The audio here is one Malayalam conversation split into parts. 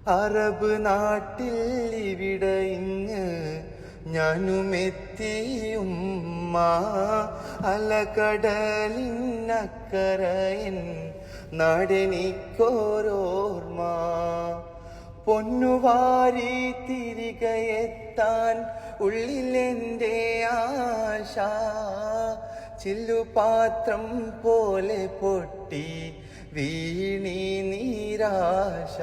അറബ് നാട്ടിൽ ഇവിടെ ഇങ്ങ് ഞാനുമെത്തിയുമ്മ അലകടലിനക്കരയൻ നാടെനിക്കോരോർമ്മ പൊന്നുവാരി തിരികെ എത്താൻ ഉള്ളിലെൻ്റെ ആശ ചില്ലുപാത്രം പോലെ പൊട്ടി വീണി നിരാശ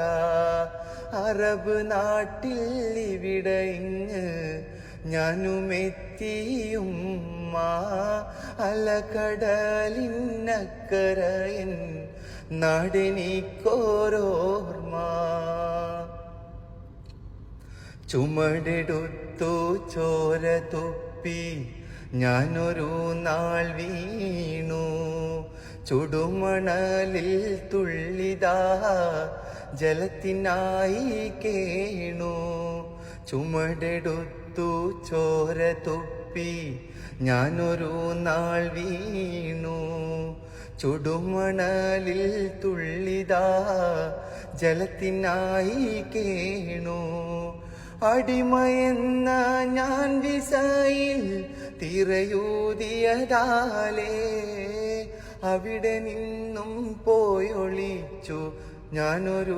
അറബ് നാട്ടിൽ ഇവിടെ ഇങ്ങ് ഞാനുമെത്തിയുമ്മ അലകടലിനക്കരയൻ നാടെനിക്കോരോർമ്മ ചുമടെടുത്തു ചോര തുപ്പി ഞാനൊരു നാൾ വീണു ചുടുമണലിൽ തുള്ളിതാ ജലത്തിനായി കേണു ചുമടെടുത്തു ചോര തുപ്പി ഞാനൊരു നാൾ വീണു ചുടുമണലിൽ തുള്ളിതാ ജലത്തിനായി കേണു അടിമയെന്ന ഞാൻ വിസയിൽ തിരയൂതിയതാലേ അവിടെ നിന്നും പോയൊളിച്ചു ഞാനൊരു